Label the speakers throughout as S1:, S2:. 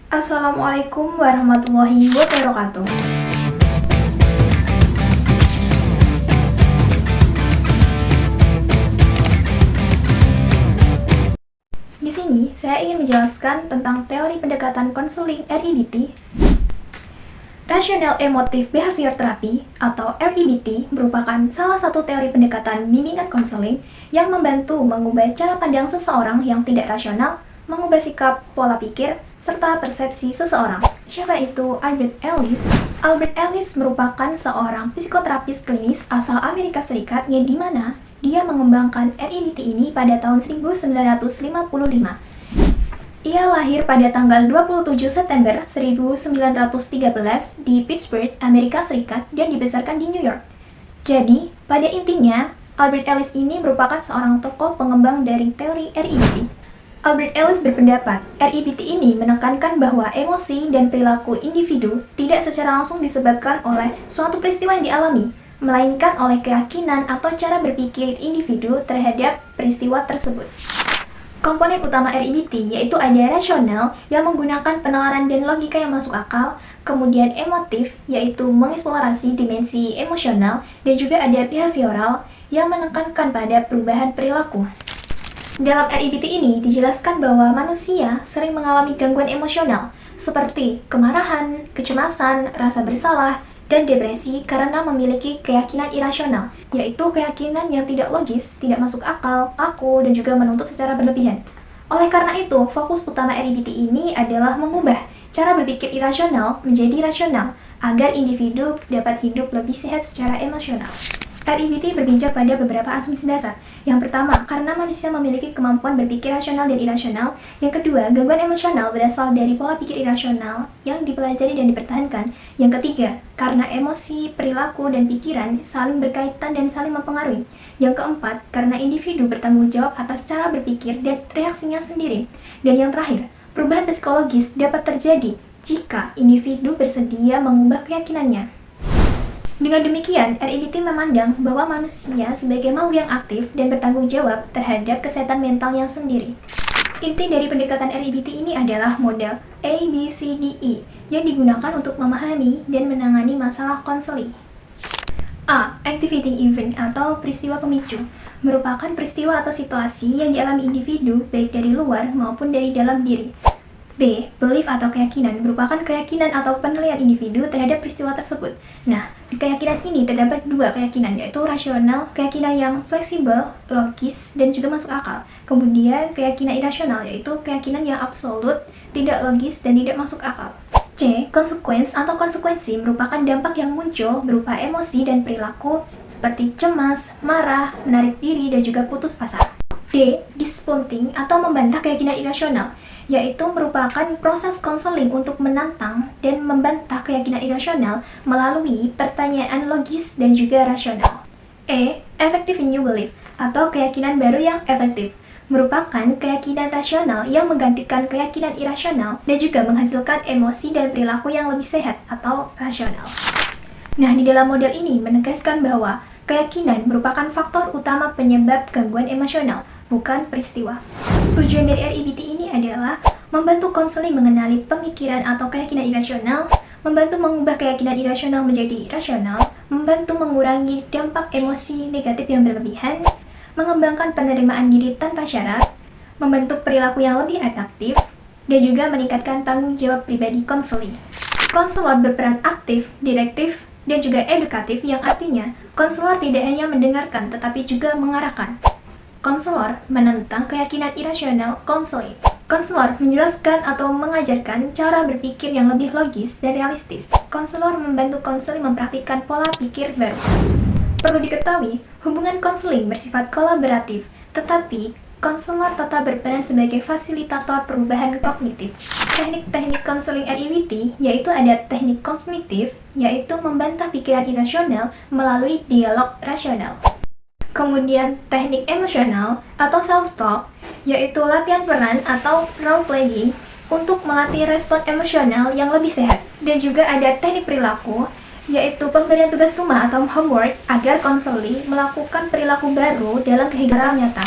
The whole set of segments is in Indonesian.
S1: Assalamualaikum warahmatullahi wabarakatuh. Di sini saya ingin menjelaskan tentang teori pendekatan konseling REBT. Rational Emotive Behavior Therapy atau REBT merupakan salah satu teori pendekatan bimbingan konseling yang membantu mengubah cara pandang seseorang yang tidak rasional, mengubah sikap, pola pikir, serta persepsi seseorang. Siapa itu Albert Ellis? Albert Ellis merupakan seorang psikoterapis klinis asal Amerika Serikat yang dimana dia mengembangkan REBT ini pada tahun 1955. Ia lahir pada tanggal 27 September 1913 di Pittsburgh, Amerika Serikat dan dibesarkan di New York. Jadi, pada intinya, Albert Ellis ini merupakan seorang tokoh pengembang dari teori REBT. Albert Ellis berpendapat, REBT ini menekankan bahwa emosi dan perilaku individu tidak secara langsung disebabkan oleh suatu peristiwa yang dialami, melainkan oleh keyakinan atau cara berpikir individu terhadap peristiwa tersebut. Komponen utama REBT yaitu ada rasional yang menggunakan penalaran dan logika yang masuk akal, kemudian emotif yaitu mengeksplorasi dimensi emosional, dan juga ada behavioral yang menekankan pada perubahan perilaku. Dalam REBT ini dijelaskan bahwa manusia sering mengalami gangguan emosional seperti kemarahan, kecemasan, rasa bersalah, dan depresi karena memiliki keyakinan irasional, yaitu keyakinan yang tidak logis, tidak masuk akal, kaku, dan juga menuntut secara berlebihan. Oleh karena itu, fokus utama REBT ini adalah mengubah cara berpikir irasional menjadi rasional, agar individu dapat hidup lebih sehat secara emosional. REBT berpijak pada beberapa asumsi dasar. Yang pertama, karena manusia memiliki kemampuan berpikir rasional dan irasional. Yang kedua, gangguan emosional berasal dari pola pikir irasional yang dipelajari dan dipertahankan. Yang ketiga, karena emosi, perilaku, dan pikiran saling berkaitan dan saling mempengaruhi. Yang keempat, karena individu bertanggung jawab atas cara berpikir dan reaksinya sendiri. Dan yang terakhir, perubahan psikologis dapat terjadi jika individu bersedia mengubah keyakinannya. Dengan demikian, REBT memandang bahwa manusia sebagai makhluk yang aktif dan bertanggung jawab terhadap kesehatan mentalnya sendiri. Inti dari pendekatan REBT ini adalah model ABCDE yang digunakan untuk memahami dan menangani masalah konseling. A. Activating event atau peristiwa pemicu merupakan peristiwa atau situasi yang dialami individu baik dari luar maupun dari dalam diri. B. Belief atau keyakinan merupakan keyakinan atau penilaian individu terhadap peristiwa tersebut. Nah, di keyakinan ini terdapat dua keyakinan, yaitu rasional, keyakinan yang fleksibel, logis, dan juga masuk akal. Kemudian, keyakinan irasional, yaitu keyakinan yang absolut, tidak logis, dan tidak masuk akal. C. Consequence atau konsekuensi merupakan dampak yang muncul berupa emosi dan perilaku seperti cemas, marah, menarik diri, dan juga putus asa. D. Discounting atau membantah keyakinan irasional, yaitu merupakan proses konseling untuk menantang dan membantah keyakinan irasional melalui pertanyaan logis dan juga rasional. E. Effective new belief atau keyakinan baru yang efektif merupakan keyakinan rasional yang menggantikan keyakinan irasional dan juga menghasilkan emosi dan perilaku yang lebih sehat atau rasional. Nah, di dalam model ini menegaskan bahwa keyakinan merupakan faktor utama penyebab gangguan emosional, bukan peristiwa. Tujuan dari REBT ini adalah membantu konseling mengenali pemikiran atau keyakinan irasional, membantu mengubah keyakinan irasional menjadi rasional, membantu mengurangi dampak emosi negatif yang berlebihan, mengembangkan penerimaan diri tanpa syarat, membentuk perilaku yang lebih adaptif, dan juga meningkatkan tanggung jawab pribadi konseling. Konselor berperan aktif, direktif, dan juga edukatif yang artinya konselor tidak hanya mendengarkan tetapi juga mengarahkan. Konselor menentang keyakinan irasional konseling. Konselor menjelaskan atau mengajarkan cara berpikir yang lebih logis dan realistis. Konselor membantu konseling mempraktikkan pola pikir baru. Perlu diketahui, hubungan konseling bersifat kolaboratif, tetapi konselor tetap berperan sebagai fasilitator perubahan kognitif. Teknik-teknik konseling REBT yaitu ada teknik kognitif, yaitu membantah pikiran irasional melalui dialog rasional. Kemudian teknik emosional atau self-talk, yaitu latihan peran atau role-playing untuk melatih respon emosional yang lebih sehat. Dan juga ada teknik perilaku, yaitu pemberian tugas rumah atau homework agar konseli melakukan perilaku baru dalam kehidupan nyata.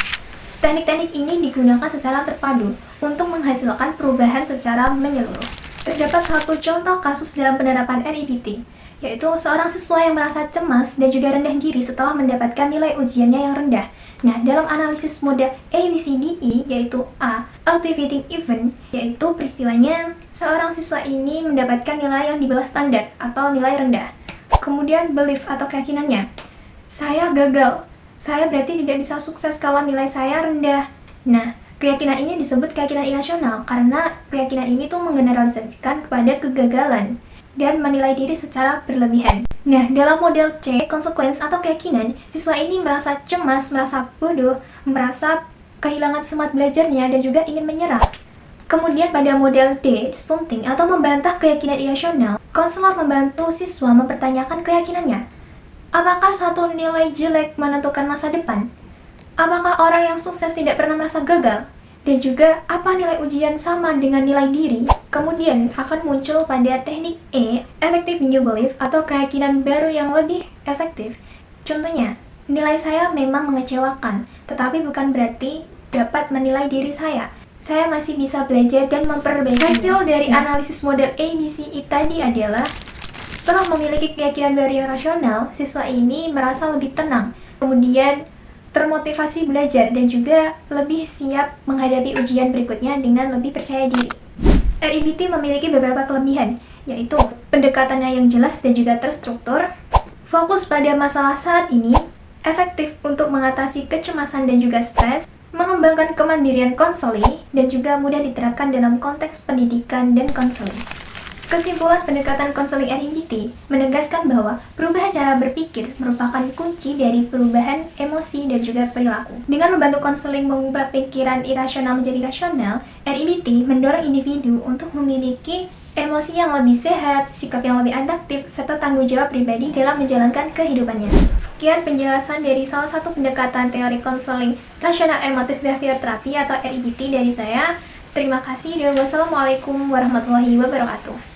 S1: Teknik-teknik ini digunakan secara terpadu untuk menghasilkan perubahan secara menyeluruh. Terdapat satu contoh kasus dalam penerapan REBT, yaitu seorang siswa yang merasa cemas dan juga rendah diri setelah mendapatkan nilai ujiannya yang rendah. Nah, dalam analisis model ABCDE, yaitu A, Activating Event, yaitu peristiwanya seorang siswa ini mendapatkan nilai yang di bawah standar atau nilai rendah. Kemudian belief atau keyakinannya, saya gagal, saya berarti tidak bisa sukses kalau nilai saya rendah. Nah, keyakinan ini disebut keyakinan irasional karena keyakinan ini tuh menggeneralisasikan kepada kegagalan dan menilai diri secara berlebihan. Nah, dalam model C, consequence atau keyakinan, siswa ini merasa cemas, merasa bodoh, merasa kehilangan semangat belajarnya, dan juga ingin menyerah. Kemudian pada model D, discounting atau membantah keyakinan irasional, konselor membantu siswa mempertanyakan keyakinannya. Apakah satu nilai jelek menentukan masa depan? Apakah orang yang sukses tidak pernah merasa gagal? Dan juga, apa nilai ujian sama dengan nilai diri? Kemudian akan muncul pada teknik E, effective new belief atau keyakinan baru yang lebih efektif. Contohnya, nilai saya memang mengecewakan, tetapi bukan berarti dapat menilai diri saya. Saya masih bisa belajar dan memperbaiki. Hasil dari analisis model ABCE tadi adalah, setelah memiliki keyakinan baru yang rasional, siswa ini merasa lebih tenang, kemudian termotivasi belajar, dan juga lebih siap menghadapi ujian berikutnya dengan lebih percaya diri. REBT memiliki beberapa kelebihan, yaitu pendekatannya yang jelas dan juga terstruktur, fokus pada masalah saat ini, efektif untuk mengatasi kecemasan dan juga stres, mengembangkan kemandirian konseli, dan juga mudah diterapkan dalam konteks pendidikan dan konseling. Kesimpulan pendekatan konseling REBT menegaskan bahwa perubahan cara berpikir merupakan kunci dari perubahan emosi dan juga perilaku. Dengan membantu konseling mengubah pikiran irasional menjadi rasional, REBT mendorong individu untuk memiliki emosi yang lebih sehat, sikap yang lebih adaptif, serta tanggung jawab pribadi dalam menjalankan kehidupannya. Sekian penjelasan dari salah satu pendekatan teori konseling Rational Emotive Behavior Therapy atau REBT dari saya. Terima kasih dan wassalamualaikum warahmatullahi wabarakatuh.